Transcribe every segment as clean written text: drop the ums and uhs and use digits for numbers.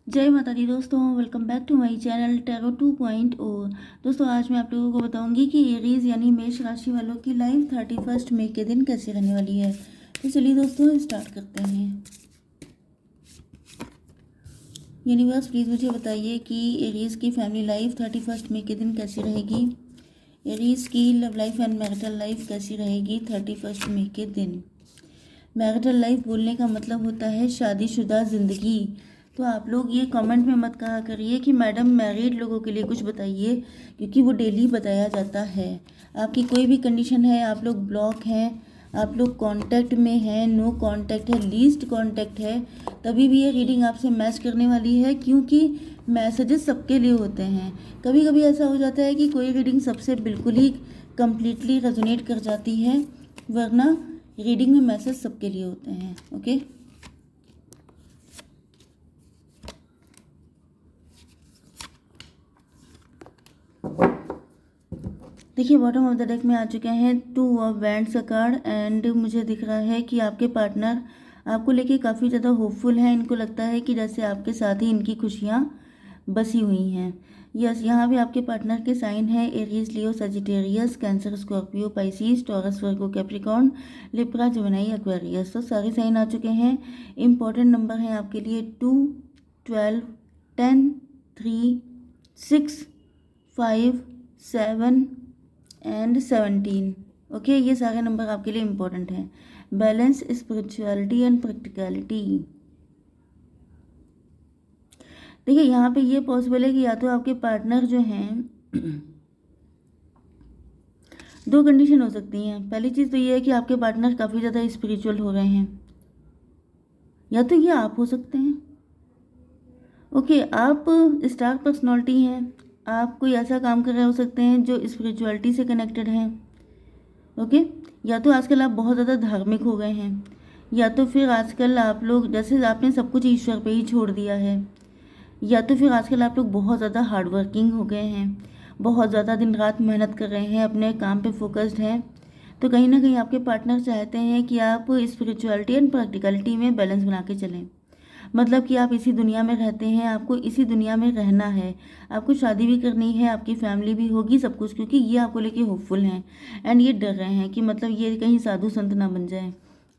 जय माता दी दोस्तों, welcome back to my channel tarot 2.0। दोस्तों आज मैं आप लोगों को बताऊंगी कि एरीज यानी मेष राशि वालों की लाइफ 31 मई के दिन कैसे रहने वाली है। तो चलिए दोस्तों स्टार्ट करते हैं। यूनिवर्स प्लीज़ मुझे बताइए कि एरीज की फैमिली लाइफ 31 मई के दिन कैसी रहेगी। एरीज की love life and marital life कैसी रहेगी 31 मई के दिन। मैरिटल लाइफ बोलने का मतलब होता है शादीशुदा ज़िंदगी। तो आप लोग ये कमेंट में मत कहा करिए कि मैडम मैरिड लोगों के लिए कुछ बताइए, क्योंकि वो डेली बताया जाता है। आपकी कोई भी कंडीशन है, आप लोग ब्लॉक हैं, आप लोग कांटेक्ट में हैं, नो कांटेक्ट है, लीस्ट कांटेक्ट है, तभी भी ये रीडिंग आपसे मैच करने वाली है, क्योंकि मैसेजेस सबके लिए होते हैं। कभी कभी ऐसा हो जाता है कि कोई रीडिंग सबसे बिल्कुल ही कम्प्लीटली रेजोनेट कर जाती है, वरना रीडिंग में मैसेज सबके लिए होते हैं। ओके, देखिए बॉटम ऑफ द डेक में आ चुके हैं 2 ऑफ वैंड्स का कार्ड। एंड मुझे दिख रहा है कि आपके पार्टनर आपको लेके काफ़ी ज़्यादा होपफुल हैं। इनको लगता है कि जैसे आपके साथ ही इनकी खुशियाँ बसी हुई हैं। यस, यहाँ भी आपके पार्टनर के साइन है Aries, Leo, Sagittarius, Cancer, Scorpio, Pisces, Taurus, Virgo, Capricorn, Libra, Gemini, Aquarius. तो सारे साइन आ चुके हैं। इंपॉर्टेंट नंबर हैं आपके लिए 2, 12, 10, 3, 6, 5, 7 एंड 17। ओके, ये सारे नंबर आपके लिए इम्पोर्टेंट हैं। Balance, spirituality and practicality. देखिए यहाँ पे ये पॉसिबल है कि या तो आपके पार्टनर जो हैं दो कंडीशन हो सकती हैं। पहली चीज़ तो ये है कि आपके पार्टनर काफ़ी ज़्यादा स्पिरिचुअल हो रहे हैं, या तो ये आप हो सकते हैं। ओके, आप स्टार पर्सनालिटी हैं, आप कोई ऐसा काम कर रहे हो सकते हैं जो स्पिरिचुअलिटी से कनेक्टेड है। ओके, या तो आजकल आप बहुत ज़्यादा धार्मिक हो गए हैं, या तो फिर आजकल आप लोग जैसे आपने सब कुछ ईश्वर पे ही छोड़ दिया है, या तो फिर आजकल आप लोग बहुत ज़्यादा हार्ड वर्किंग हो गए हैं, बहुत ज़्यादा दिन रात मेहनत कर रहे हैं, अपने काम पे फोकस्ड हैं। तो कहीं ना कहीं आपके पार्टनर चाहते हैं कि आप स्पिरिचुअलिटी एंड प्रैक्टिकलिटी में बैलेंस बना के चलें। मतलब कि आप इसी दुनिया में रहते हैं, आपको इसी दुनिया में रहना है, आपको शादी भी करनी है, आपकी फैमिली भी होगी, सब कुछ, क्योंकि ये आपको लेके होपफुल हैं। एंड ये डर रहे हैं कि मतलब ये कहीं साधु संत ना बन जाए,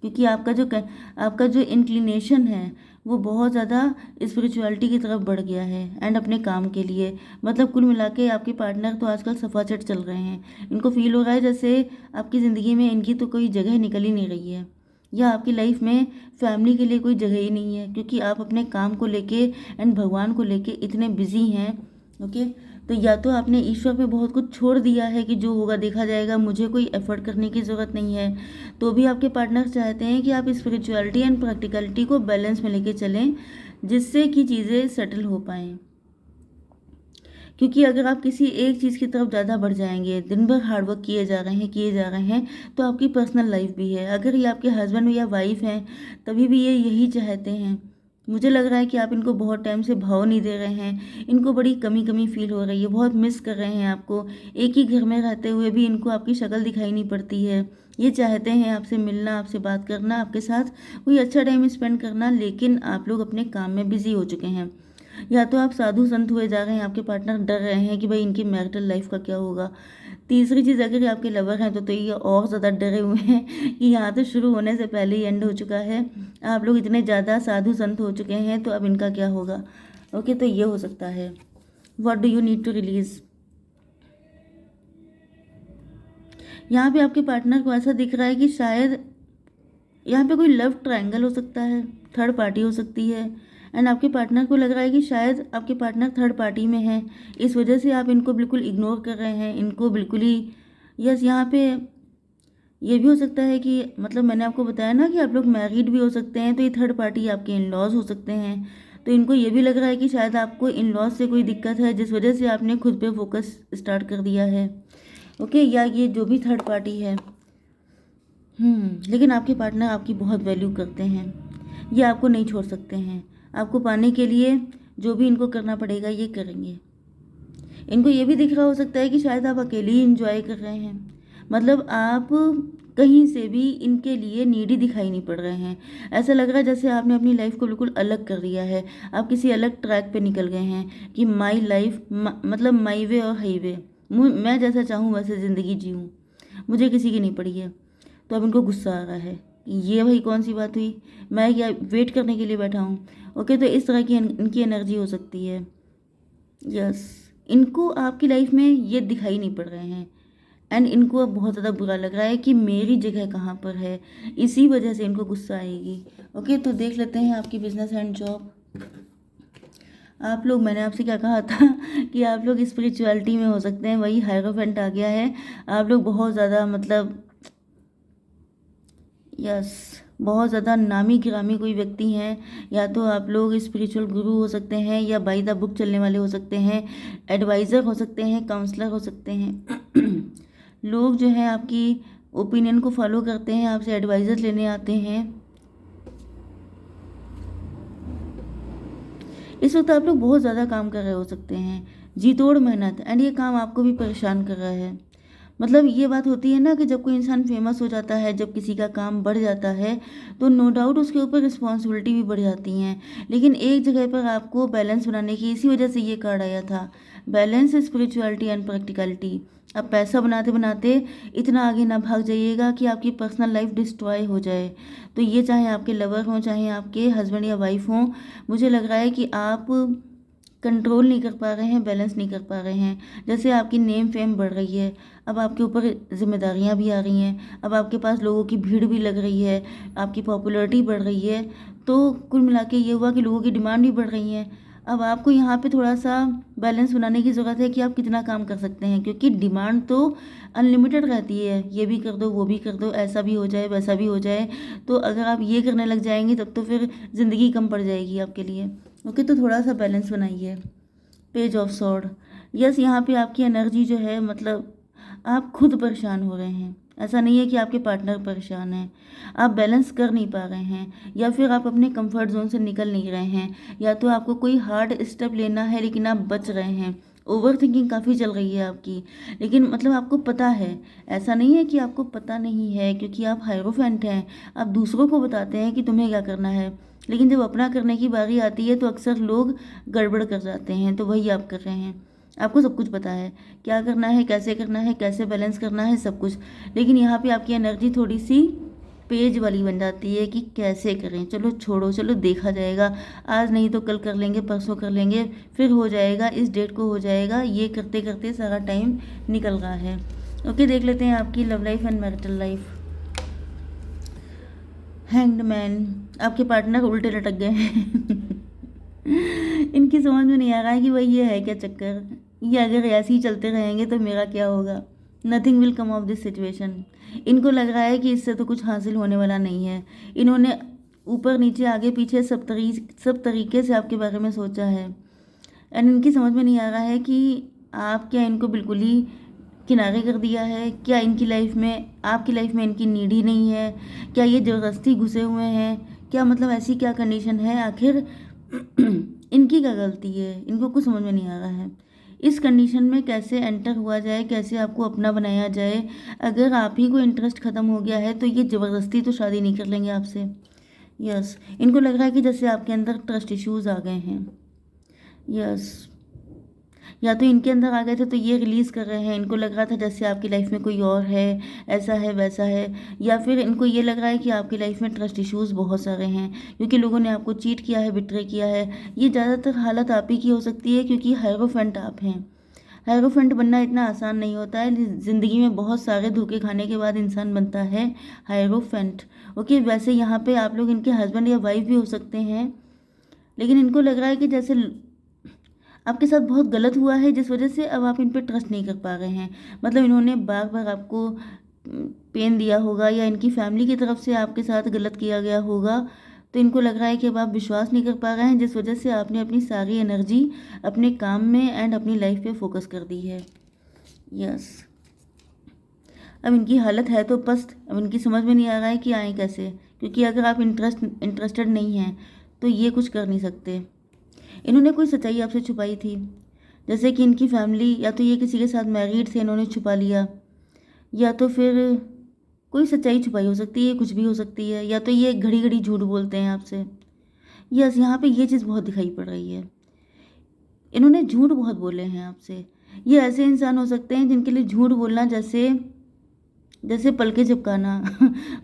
क्योंकि आपका जो इंक्लिनेशन है वो बहुत ज़्यादा स्पिरिचुअलिटी की तरफ बढ़ गया है एंड अपने काम के लिए। मतलब कुल मिला के आपके पार्टनर तो आजकल सफाचट चल रहे हैं। इनको फील हो रहा है जैसे आपकी ज़िंदगी में इनकी तो कोई जगह निकल ही नहीं रही है, या आपकी लाइफ में फैमिली के लिए कोई जगह ही नहीं है, क्योंकि आप अपने काम को लेके एंड भगवान को लेके इतने बिजी हैं। ओके, तो या तो आपने ईश्वर पे बहुत कुछ छोड़ दिया है कि जो होगा देखा जाएगा, मुझे कोई एफर्ट करने की ज़रूरत नहीं है। तो भी आपके पार्टनर चाहते हैं कि आप स्पिरिचुअलिटी एंड प्रैक्टिकलिटी को बैलेंस में लेके चलें, जिससे कि चीज़ें सेटल हो पाएँ। क्योंकि अगर आप किसी एक चीज़ की तरफ ज़्यादा बढ़ जाएंगे, दिन भर हार्डवर्क किए जा रहे हैं, तो आपकी पर्सनल लाइफ भी है। अगर ये आपके हस्बैंड या वाइफ हैं, तभी भी ये यही चाहते हैं। मुझे लग रहा है कि आप इनको बहुत टाइम से भाव नहीं दे रहे हैं, इनको बड़ी कमी कमी फील हो रही है, बहुत मिस कर रहे हैं आपको। एक ही घर में रहते हुए भी इनको आपकी शक्ल दिखाई नहीं पड़ती है। ये चाहते हैं आपसे मिलना, आपसे बात करना, आपके साथ कोई अच्छा टाइम स्पेंड करना, लेकिन आप लोग अपने काम में बिजी हो चुके हैं। या तो आप साधु संत हुए जा रहे हैं, आपके पार्टनर डर रहे हैं कि भाई इनकी मैरिटल लाइफ का क्या होगा। तीसरी चीज़, अगर ये आपके लवर हैं तो ये और ज़्यादा डरे हुए हैं कि यहाँ तो शुरू होने से पहले ही एंड हो चुका है। आप लोग इतने ज़्यादा साधु संत हो चुके हैं, तो अब इनका क्या होगा। ओके, तो ये हो सकता है। What do you need to release. यहाँ पे आपके पार्टनर को ऐसा दिख रहा है कि शायद यहाँ पे कोई लव ट्रायंगल हो सकता है, थर्ड पार्टी हो सकती है। एंड आपके पार्टनर को लग रहा है कि शायद आपके पार्टनर थर्ड पार्टी में है, इस वजह से आप इनको बिल्कुल इग्नोर कर रहे हैं, इनको बिल्कुल ही। यस, यहाँ पे ये भी हो सकता है कि मतलब मैंने आपको बताया ना कि आप लोग मैरिड भी हो सकते हैं, तो ये थर्ड पार्टी आपके इन लॉज हो सकते हैं। तो इनको ये भी लग रहा है कि शायद आपको इन लॉज से कोई दिक्कत है, जिस वजह से आपने खुद पे फोकस स्टार्ट कर दिया है। ओके, या ये जो भी थर्ड पार्टी है। लेकिन आपके पार्टनर आपकी बहुत वैल्यू करते हैं, ये आपको नहीं छोड़ सकते हैं। आपको पाने के लिए जो भी इनको करना पड़ेगा ये करेंगे। इनको ये भी दिख रहा हो सकता है कि शायद आप अकेले ही इंजॉय कर रहे हैं, मतलब आप कहीं से भी इनके लिए नीडी दिखाई नहीं पड़ रहे हैं। ऐसा लग रहा है जैसे आपने अपनी लाइफ को बिल्कुल अलग कर दिया है, आप किसी अलग ट्रैक पे निकल गए हैं कि माई लाइफ मतलब माई वे और हाईवे, मैं जैसा चाहूँ वैसे ज़िंदगी जीऊँ, मुझे किसी की नहीं पड़ी है। तो अब इनको गुस्सा आ रहा है, ये भाई कौन सी बात हुई, मैं क्या वेट करने के लिए बैठा हूँ। ओके, तो इस तरह की इनकी एनर्जी हो सकती है। यस, इनको आपकी लाइफ में ये दिखाई नहीं पड़ रहे हैं एंड इनको अब बहुत ज़्यादा बुरा लग रहा है कि मेरी जगह कहाँ पर है, इसी वजह से इनको गुस्सा आएगी। ओके, तो देख लेते हैं आपकी बिजनेस एंड जॉब। आप लोग, मैंने आपसे क्या कहा था कि आप लोग स्पिरिचुअलिटी में हो सकते हैं, वही हायरोफेंट आ गया है। आप लोग बहुत ज़्यादा मतलब यस, बहुत ज़्यादा नामी गिरामी कोई व्यक्ति हैं, या तो आप लोग स्पिरिचुअल गुरु हो सकते हैं, या बाई द बुक चलने वाले हो सकते हैं, एडवाइज़र हो सकते हैं, काउंसलर हो सकते हैं। लोग जो है आपकी ओपिनियन को फॉलो करते हैं, आपसे एडवाइज़र लेने आते हैं। इस वक्त आप लोग बहुत ज़्यादा काम कर रहे हो सकते हैं, जी तोड़ मेहनत, एंड ये काम आपको भी परेशान कर रहा है। मतलब ये बात होती है ना कि जब कोई इंसान फेमस हो जाता है, जब किसी का काम बढ़ जाता है, तो नो डाउट उसके ऊपर रिस्पॉन्सिबिलिटी भी बढ़ जाती हैं। लेकिन एक जगह पर आपको बैलेंस बनाने की, इसी वजह से ये कार्ड आया था, बैलेंस स्पिरिचुअलिटी एंड प्रैक्टिकलिटी। अब पैसा बनाते बनाते इतना आगे ना भाग जाइएगा कि आपकी पर्सनल लाइफ डिस्ट्रॉय हो जाए। तो ये चाहे आपके लवर हों, चाहे आपके हस्बैंड या वाइफ हों, मुझे लग रहा है कि आप कंट्रोल नहीं कर पा रहे हैं, बैलेंस नहीं कर पा रहे हैं। जैसे आपकी नेम फेम बढ़ रही है, अब आपके ऊपर जिम्मेदारियां भी आ रही हैं, अब आपके पास लोगों की भीड़ भी लग रही है, आपकी पॉपुलैरिटी बढ़ रही है। तो कुल मिला के ये हुआ कि लोगों की डिमांड भी बढ़ रही है। अब आपको यहाँ पे थोड़ा सा बैलेंस बनाने की ज़रूरत है कि आप कितना काम कर सकते हैं, क्योंकि डिमांड तो अनलिमिटेड रहती है, ये भी कर दो, वो भी कर दो, ऐसा भी हो जाए, वैसा भी हो जाए। तो अगर आप ये करने लग जाएंगे तब तो फिर ज़िंदगी कम पड़ जाएगी आपके लिए। ओके, तो थोड़ा सा बैलेंस बनाइए। पेज ऑफ सॉर्ड, यस, यहाँ पे आपकी एनर्जी जो है, मतलब आप खुद परेशान हो रहे हैं, ऐसा नहीं है कि आपके पार्टनर परेशान है। आप बैलेंस कर नहीं पा रहे हैं, या फिर आप अपने कंफर्ट जोन से निकल नहीं रहे हैं, या तो आपको कोई हार्ड स्टेप लेना है लेकिन आप बच रहे हैं। ओवर थिंकिंग काफ़ी चल रही है आपकी, लेकिन मतलब आपको पता है, ऐसा नहीं है कि आपको पता नहीं है, क्योंकि आप हायरोफेंट हैं। आप दूसरों को बताते हैं कि तुम्हें क्या करना है, लेकिन जब अपना करने की बारी आती है तो अक्सर लोग गड़बड़ कर जाते हैं। तो वही आप कर रहे हैं, आपको सब कुछ पता है, क्या करना है, कैसे करना है, कैसे बैलेंस करना है, सब कुछ। लेकिन यहाँ पे आपकी एनर्जी थोड़ी सी पेज वाली बन जाती है कि कैसे करें, चलो छोड़ो, चलो देखा जाएगा, आज नहीं तो कल कर लेंगे, परसों कर लेंगे, फिर हो जाएगा, इस डेट को हो जाएगा, ये करते करते सारा टाइम निकल रहा है। ओके, देख लेते हैं आपकी love life and marital life. Hanged man, आपके पार्टनर उल्टे लटक गए हैं। इनकी समझ में नहीं आ रहा है कि भाई ये है क्या चक्कर, ये अगर ऐसे ही चलते रहेंगे तो मेरा क्या होगा। Nothing will come of this situation. इनको लग रहा है कि इससे तो कुछ हासिल होने वाला नहीं है। इन्होंने ऊपर नीचे आगे पीछे सब तरीके से आपके बारे में सोचा है, एंड इनकी समझ में नहीं आ रहा है कि आप क्या इनको बिल्कुल ही किनारे कर दिया है, क्या इनकी लाइफ में, आपकी लाइफ में इनकी नीड ही नहीं है, क्या ये ज़बरदस्ती घुसे हुए हैं, क्या मतलब ऐसी क्या कंडीशन है, आखिर इनकी क्या गलती है, इनको कुछ समझ में नहीं आ रहा है। इस कंडीशन में कैसे एंटर हुआ जाए, कैसे आपको अपना बनाया जाए। अगर आप ही को इंटरेस्ट ख़त्म हो गया है तो ये ज़बरदस्ती तो शादी नहीं कर लेंगे आपसे। यस, इनको लग रहा है कि जैसे आपके अंदर ट्रस्ट इश्यूज़ आ गए हैं। यस, या तो इनके अंदर आ गए थे तो ये रिलीज़ कर रहे हैं, इनको लग रहा था जैसे आपकी लाइफ में कोई और है, ऐसा है वैसा है, या फिर इनको ये लग रहा है कि आपकी लाइफ में ट्रस्ट इश्यूज़ बहुत सारे हैं, क्योंकि लोगों ने आपको चीट किया है, बिट्रे किया है। ये ज़्यादातर हालत आप ही की हो सकती है, क्योंकि हायरोफेंट आप हैं। हायरोफेंट बनना इतना आसान नहीं होता है, ज़िंदगी में बहुत सारे धोखे खाने के बाद इंसान बनता है हायरोफेंट। ओके, वैसे यहाँ पे आप लोग इनके हस्बैंड या वाइफ भी हो सकते हैं, लेकिन इनको लग रहा है कि जैसे आपके साथ बहुत गलत हुआ है, जिस वजह से अब आप इन पर ट्रस्ट नहीं कर पा रहे हैं। मतलब इन्होंने बार बार आपको पेन दिया होगा, या इनकी फैमिली की तरफ से आपके साथ गलत किया गया होगा, तो इनको लग रहा है कि अब आप विश्वास नहीं कर पा रहे हैं, जिस वजह से आपने अपनी सारी एनर्जी अपने काम में एंड अपनी लाइफ पे फोकस कर दी है। यस, अब इनकी हालत है तो पस्त, अब इनकी समझ में नहीं आ रहा है कि आए कैसे, क्योंकि अगर आप इंटरेस्टेड नहीं हैं तो ये कुछ कर नहीं सकते। इन्होंने कोई सच्चाई आपसे छुपाई थी, जैसे कि इनकी फैमिली, या तो ये किसी के साथ मैरिड थे, इन्होंने छुपा लिया, या तो फिर कोई सच्चाई छुपाई हो सकती है, कुछ भी हो सकती है, या तो ये घड़ी घड़ी झूठ बोलते हैं आपसे। यस, यहाँ पे ये चीज़ बहुत दिखाई पड़ रही है, इन्होंने झूठ बहुत बोले हैं आपसे। ये ऐसे इंसान हो सकते हैं जिनके लिए झूठ बोलना जैसे जैसे पलके झपकाना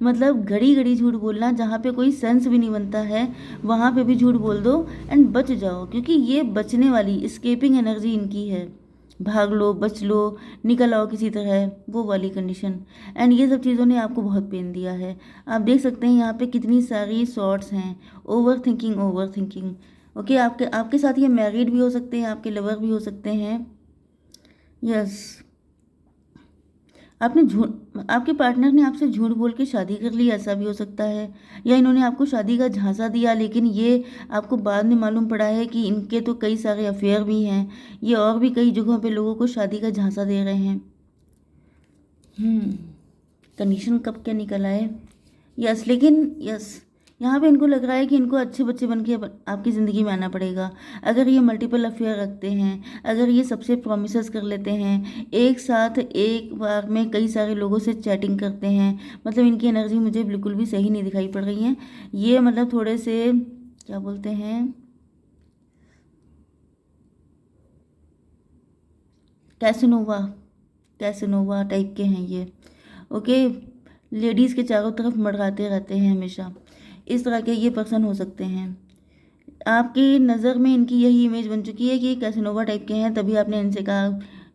मतलब घड़ी घड़ी झूठ बोलना, जहाँ पे कोई सेंस भी नहीं बनता है वहाँ पे भी झूठ बोल दो एंड बच जाओ, क्योंकि ये बचने वाली स्केपिंग एनर्जी इनकी है। भाग लो, बच लो, निकल आओ किसी तरह, वो वाली कंडीशन। एंड ये सब चीज़ों ने आपको बहुत पेन दिया है। आप देख सकते हैं यहाँ पे कितनी सारी शॉर्ट्स हैं। Over thinking, over thinking. Okay, आपके आपके साथ ये मैरिड भी हो सकते हैं, आपके लवर भी हो सकते हैं। यस, आपने झूठ आपके पार्टनर ने आपसे झूठ बोल के शादी कर ली, ऐसा भी हो सकता है। या इन्होंने आपको शादी का झांसा दिया, लेकिन ये आपको बाद में मालूम पड़ा है कि इनके तो कई सारे अफेयर भी हैं। ये और भी कई जगहों पे लोगों को शादी का झांसा दे रहे हैं। कंडीशन कब क्या निकल आए। यस, लेकिन यस, यहाँ पे इनको लग रहा है कि इनको अच्छे बच्चे बन के आपकी ज़िंदगी में आना पड़ेगा। अगर ये मल्टीपल अफेयर रखते हैं, अगर ये सबसे प्रोमिसेस कर लेते हैं, एक साथ एक बार में कई सारे लोगों से चैटिंग करते हैं, मतलब इनकी एनर्जी मुझे बिल्कुल भी सही नहीं दिखाई पड़ रही है। ये मतलब थोड़े से क्या बोलते हैं, कैसनोवा कैसनोवा टाइप के हैं ये। ओके, लेडीज़ के चारों तरफ मडराते रहते हैं हमेशा, इस तरह के ये पर्सन हो सकते हैं। आपकी नज़र में इनकी यही इमेज बन चुकी है कि ये कैसनोवा टाइप के हैं, तभी आपने इनसे कहा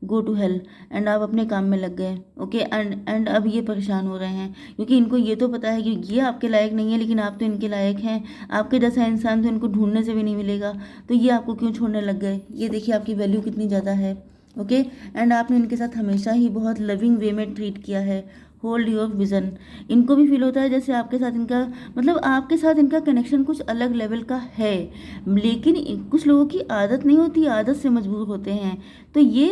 गो टू हेल एंड आप अपने काम में लग गए। ओके, एंड अब ये परेशान हो रहे हैं, क्योंकि इनको ये तो पता है कि ये आपके लायक नहीं है, लेकिन आप तो इनके लायक हैं। आपके जैसा इंसान तो इनको ढूंढने से भी नहीं मिलेगा, तो ये आपको क्यों छोड़ने लग गए। ये देखिए आपकी वैल्यू कितनी ज़्यादा है। ओके, एंड आपने इनके साथ हमेशा ही बहुत लविंग वे में ट्रीट किया है। Hold your vision. इनको भी फील होता है जैसे आपके साथ इनका, मतलब आपके साथ इनका कनेक्शन कुछ अलग लेवल का है, लेकिन कुछ लोगों की आदत नहीं होती, आदत से मजबूर होते हैं, तो ये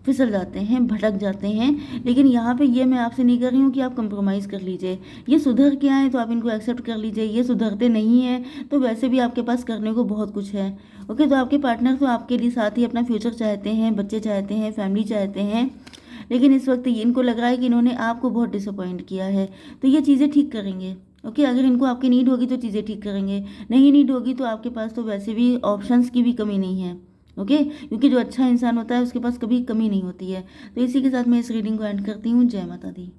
फिसल जाते हैं, भटक जाते हैं। लेकिन यहाँ पे ये मैं आपसे नहीं कर रही हूँ कि आप कंप्रोमाइज़ कर लीजिए। ये सुधर के आए तो आप इनको एक्सेप्ट कर लीजिए, ये सुधरते नहीं हैं तो वैसे भी आपके पास करने को बहुत कुछ है। ओके, तो आपके पार्टनर तो आपके लिए साथ ही अपना फ्यूचर चाहते हैं, बच्चे चाहते हैं, फैमिली चाहते हैं, लेकिन इस वक्त इनको लग रहा है कि इन्होंने आपको बहुत डिसअपॉइंट किया है, तो ये चीज़ें ठीक करेंगे। ओके, अगर इनको आपकी नीड होगी तो चीज़ें ठीक करेंगे, नहीं नीड होगी तो आपके पास तो वैसे भी ऑप्शंस की भी कमी नहीं है। ओके, क्योंकि जो अच्छा इंसान होता है उसके पास कभी कमी नहीं होती है। तो इसी के साथ मैं इस रीडिंग को एंड करती हूँ। जय माता दी।